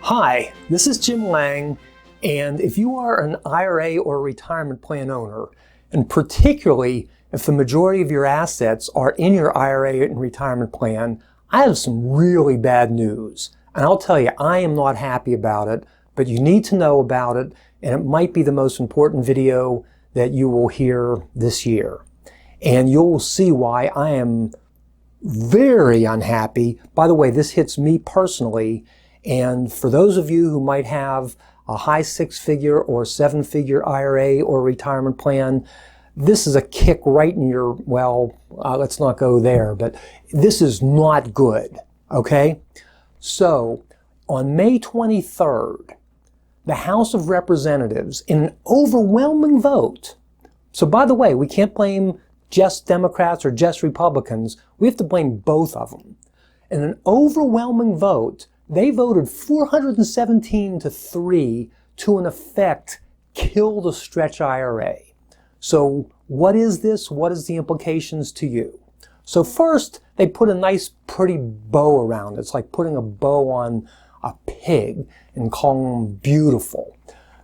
Hi, this is Jim Lange, and if you are an IRA or retirement plan owner, and particularly if the majority of your assets are in your IRA and retirement plan, I have some really bad news. And I'll tell you, I am not happy about it, but you need to know about it, and it might be the most important video that you will hear this year. And you'll see why I am very unhappy. By the way, this hits me personally. And for those of you who might have a high six-figure or seven-figure IRA or retirement plan, this is a kick right in your, let's not go there, but this is not good, okay? So, on May 23rd, the House of Representatives, in an overwhelming vote, so by the way, we can't blame just Democrats or just Republicans, we have to blame both of them. In an overwhelming vote, they voted 417-3 to, in effect, kill the Stretch IRA. So what is this? What is the implications to you? So first, they put a nice, pretty bow around it. It's like putting a bow on a pig and calling them beautiful.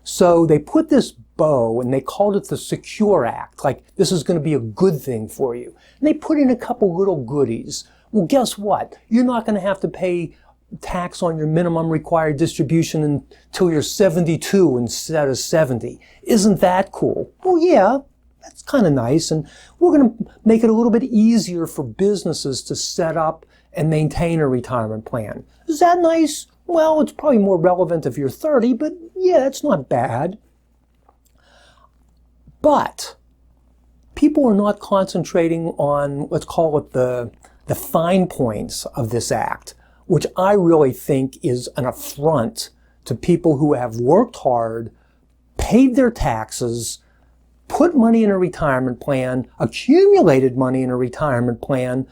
So they put this bow and they called it the Secure Act, like this is going to be a good thing for you. And they put in a couple little goodies. Well, guess what? You're not going to have to pay tax on your minimum required distribution until you're 72 instead of 70. Isn't that cool? Well, yeah, that's kind of nice. And we're going to make it a little bit easier for businesses to set up and maintain a retirement plan. Is that nice? Well, it's probably more relevant if you're 30, but yeah, it's not bad. But people are not concentrating on, let's call it the fine points of this act, which I really think is an affront to people who have worked hard, paid their taxes, put money in a retirement plan, accumulated money in a retirement plan,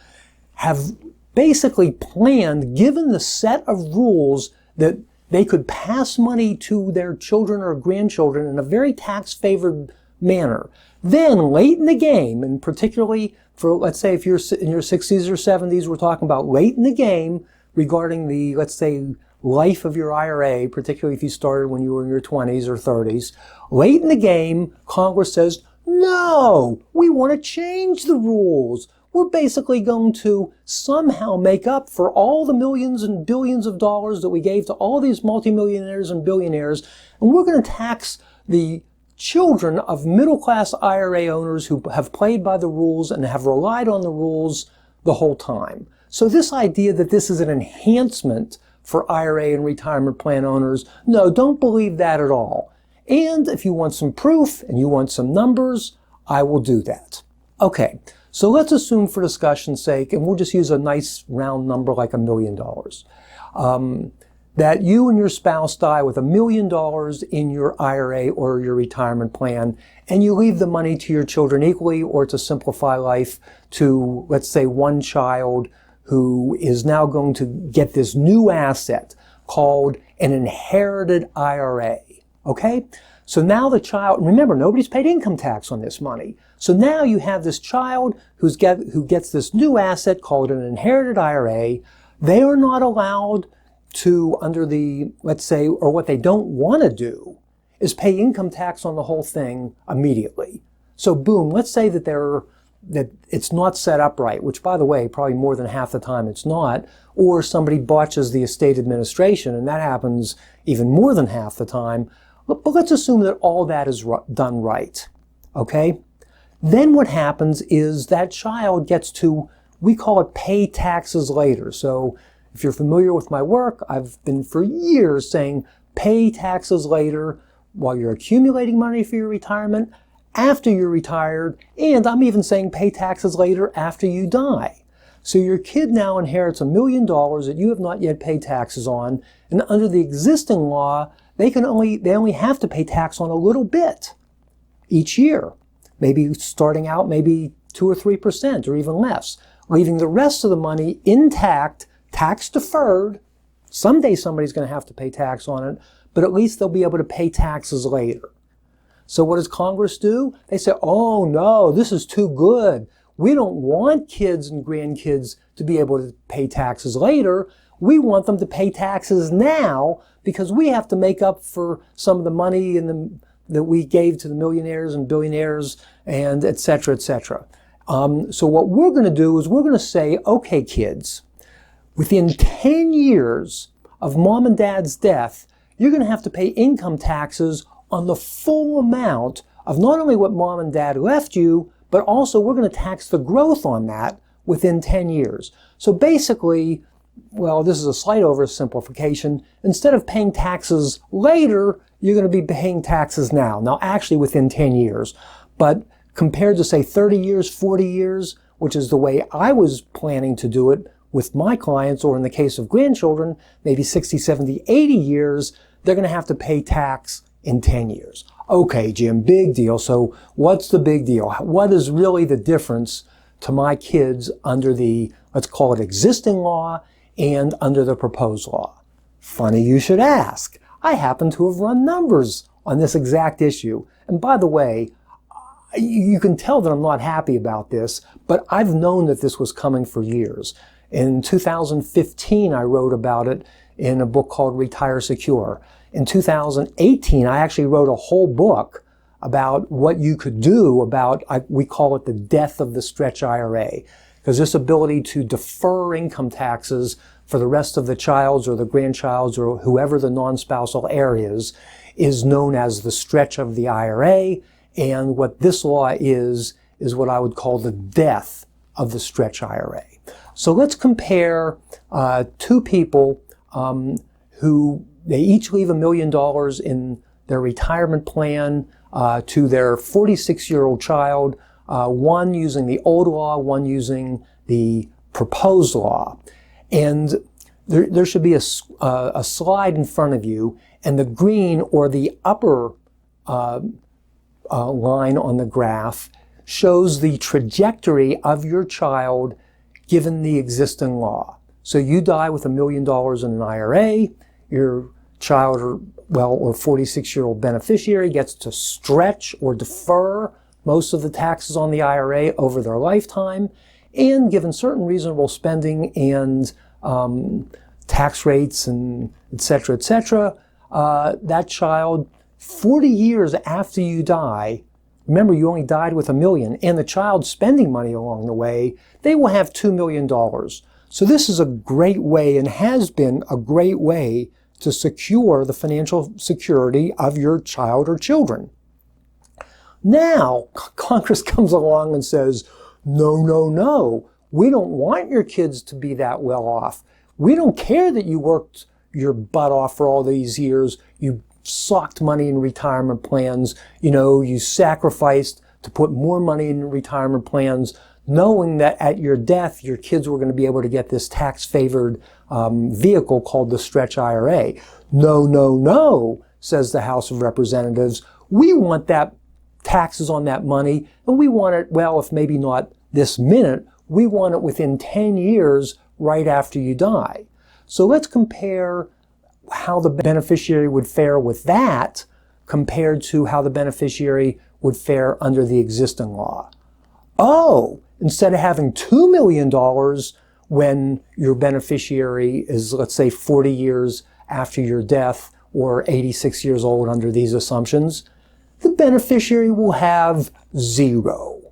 have basically planned, given the set of rules that they could pass money to their children or grandchildren in a very tax-favored manner. Then, late in the game, and particularly for, let's say, if you're in your 60s or 70s, we're talking about late in the game, regarding the, let's say, life of your IRA, particularly if you started when you were in your 20s or 30s, late in the game, Congress says, no, we want to change the rules. We're basically going to somehow make up for all the millions and billions of dollars that we gave to all these multimillionaires and billionaires, and we're going to tax the children of middle-class IRA owners who have played by the rules and have relied on the rules the whole time. So this idea that this is an enhancement for IRA and retirement plan owners, no, don't believe that at all. And if you want some proof and you want some numbers, I will do that. Okay, so let's assume for discussion's sake, and we'll just use a nice round number like $1 million, that you and your spouse die with $1 million in your IRA or your retirement plan, and you leave the money to your children equally, or to simplify life, to, let's say, one child who is now going to get this new asset called an inherited IRA, okay? So now the child, remember, nobody's paid income tax on this money. So now you have this child who gets this new asset called an inherited IRA. They are not allowed to, under the, let's say, or what they don't want to do, is pay income tax on the whole thing immediately. So boom, let's say that that it's not set up right, which, by the way, probably more than half the time it's not, or somebody botches the estate administration, and that happens even more than half the time. But let's assume that all that is done right, okay? Then what happens is that child gets to, we call it pay taxes later. So if you're familiar with my work, I've been for years saying pay taxes later while you're accumulating money for your retirement, after you're retired, and I'm even saying pay taxes later after you die. So your kid now inherits $1 million that you have not yet paid taxes on, and under the existing law, they only have to pay tax on a little bit each year. Maybe starting out maybe 2 or 3% or even less, leaving the rest of the money intact, tax deferred. Someday somebody's going to have to pay tax on it, but at least they'll be able to pay taxes later. So what does Congress do? They say, oh no, this is too good. We don't want kids and grandkids to be able to pay taxes later. We want them to pay taxes now because we have to make up for some of the money that we gave to the millionaires and billionaires and et cetera, et cetera. So what we're going to do is we're going to say, okay, kids, within 10 years of mom and dad's death, you're going to have to pay income taxes on the full amount of not only what mom and dad left you, but also we're going to tax the growth on that within 10 years. So basically, well, this is a slight oversimplification. Instead of paying taxes later, you're going to be paying taxes now. Now, actually within 10 years. But compared to, say, 30 years, 40 years, which is the way I was planning to do it with my clients, or in the case of grandchildren, maybe 60, 70, 80 years, they're going to have to pay tax in 10 years. Okay, Jim, big deal. So what's the big deal? What is really the difference to my kids under the, let's call it existing law, and under the proposed law? Funny you should ask. I happen to have run numbers on this exact issue. And by the way, you can tell that I'm not happy about this, but I've known that this was coming for years. In 2015, I wrote about it in a book called Retire Secure. In 2018, I actually wrote a whole book about what you could do about, we call it the death of the Stretch IRA, because this ability to defer income taxes for the rest of the child's or the grandchild's or whoever the non-spousal heir is known as the stretch of the IRA. And what this law is what I would call the death of the Stretch IRA. So let's compare two people who they each leave $1 million in their retirement plan to their 46-year-old child, one using the old law, one using the proposed law. And there should be a slide in front of you, and the green or the upper line on the graph shows the trajectory of your child given the existing law. So you die with $1 million in an IRA, your child or 46-year-old beneficiary gets to stretch or defer most of the taxes on the IRA over their lifetime, and given certain reasonable spending and tax rates and et cetera, that child, 40 years after you die, remember you only died with $1 million, and the child's spending money along the way, they will have $2 million. So this is a great way and has been a great way to secure the financial security of your child or children. Now, Congress comes along and says, no, we don't want your kids to be that well off. We don't care that you worked your butt off for all these years. You socked money in retirement plans. You sacrificed to put more money in retirement plans, knowing that at your death, your kids were going to be able to get this tax-favored vehicle called the Stretch IRA. No, says the House of Representatives. We want that taxes on that money, and we want it, well, if maybe not this minute, we want it within 10 years right after you die. So let's compare how the beneficiary would fare with that compared to how the beneficiary would fare under the existing law. Oh, instead of having $2 million when your beneficiary is, let's say, 40 years after your death or 86 years old under these assumptions, the beneficiary will have $0.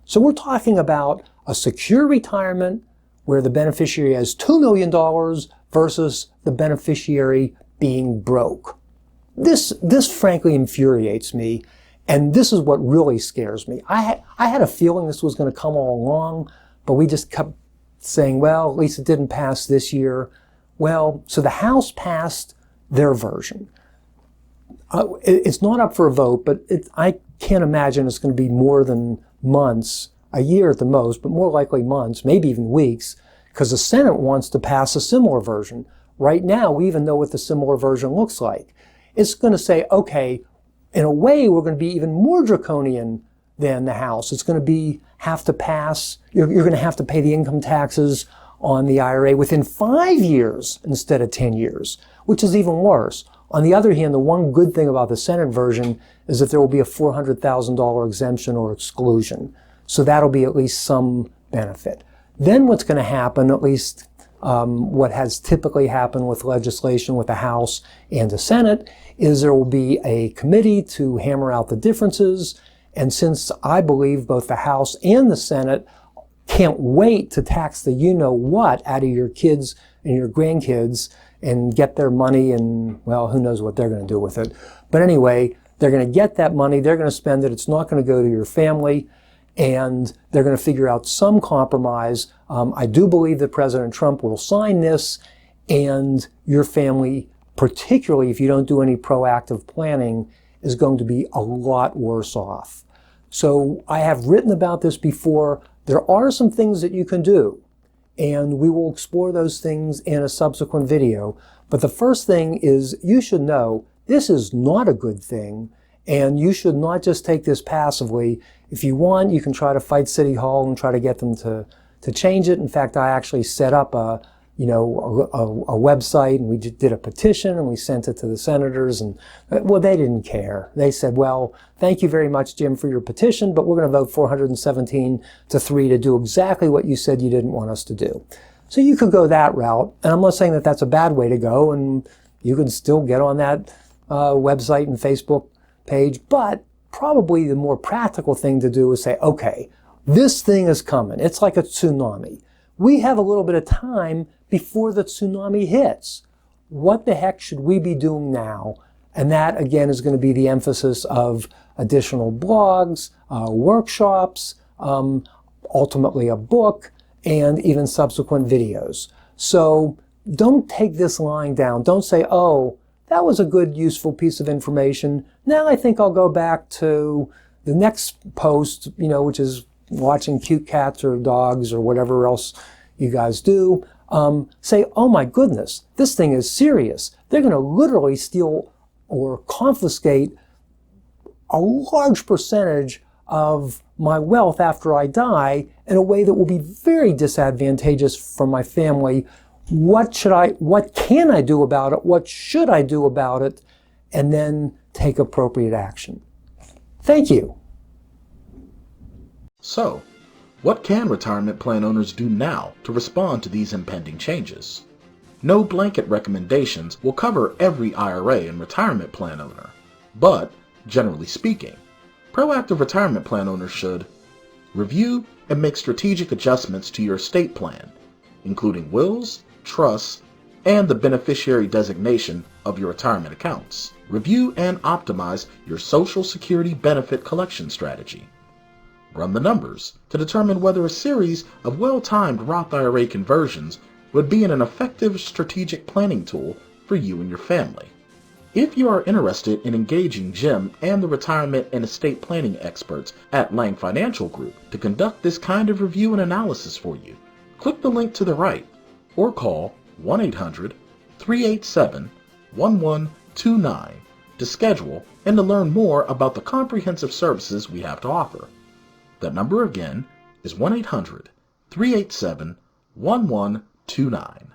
So we're talking about a secure retirement where the beneficiary has $2 million versus the beneficiary being broke. This frankly infuriates me, and this is what really scares me. I had a feeling this was going to come all along, but we just kept saying, well, at least it didn't pass this year. Well, so the House passed their version. It's not up for a vote, but I can't imagine it's going to be more than months, a year at the most, but more likely months, maybe even weeks, because the Senate wants to pass a similar version. Right now, we even know what the similar version looks like. It's going to say, okay, in a way, we're going to be even more draconian than the House. It's going to have to pass, you're going to have to pay the income taxes on the IRA within 5 years instead of 10 years, which is even worse. On the other hand, the one good thing about the Senate version is that there will be a $400,000 exemption or exclusion. So that'll be at least some benefit. Then what's going to happen, at least what has typically happened with legislation with the House and the Senate is there will be a committee to hammer out the differences. And since I believe both the House and the Senate can't wait to tax the you-know-what out of your kids and your grandkids and get their money, and, well, who knows what they're going to do with it. But anyway, they're going to get that money, they're going to spend it, it's not going to go to your family, and they're going to figure out some compromise. I do believe that President Trump will sign this, and your family, particularly if you don't do any proactive planning, is going to be a lot worse off. So I have written about this before. There are some things that you can do, and we will explore those things in a subsequent video. But the first thing is you should know this is not a good thing, and you should not just take this passively. If you want, you can try to fight City Hall and try to get them to change it. In fact, I actually set up a website, and we did a petition, and we sent it to the senators, and, well, they didn't care. They said, well, thank you very much, Jim, for your petition, but we're going to vote 417 to 3 to do exactly what you said you didn't want us to do. So you could go that route, and I'm not saying that that's a bad way to go, and you can still get on that website and Facebook page, but probably the more practical thing to do is say, okay, this thing is coming. It's like a tsunami. We have a little bit of time before the tsunami hits. What the heck should we be doing now? And that, again, is going to be the emphasis of additional blogs, workshops, ultimately a book, and even subsequent videos. So don't take this lying down. Don't say, oh, that was a good, useful piece of information. Now I think I'll go back to the next post, which is watching cute cats or dogs or whatever else you guys do. Say, oh my goodness, this thing is serious. They're going to literally steal or confiscate a large percentage of my wealth after I die in a way that will be very disadvantageous for my family. What can I do about it? What should I do about it? And then take appropriate action. Thank you. So, what can retirement plan owners do now to respond to these impending changes? No blanket recommendations will cover every IRA and retirement plan owner, but, generally speaking, proactive retirement plan owners should review and make strategic adjustments to your estate plan, including wills, trusts, and the beneficiary designation of your retirement accounts. Review and optimize your Social Security benefit collection strategy. Run the numbers to determine whether a series of well-timed Roth IRA conversions would be an effective strategic planning tool for you and your family. If you are interested in engaging Jim and the retirement and estate planning experts at Lange Financial Group to conduct this kind of review and analysis for you, click the link to the right or call 1-800-387-1129 to schedule and to learn more about the comprehensive services we have to offer. That number again is 1-800-387-1129.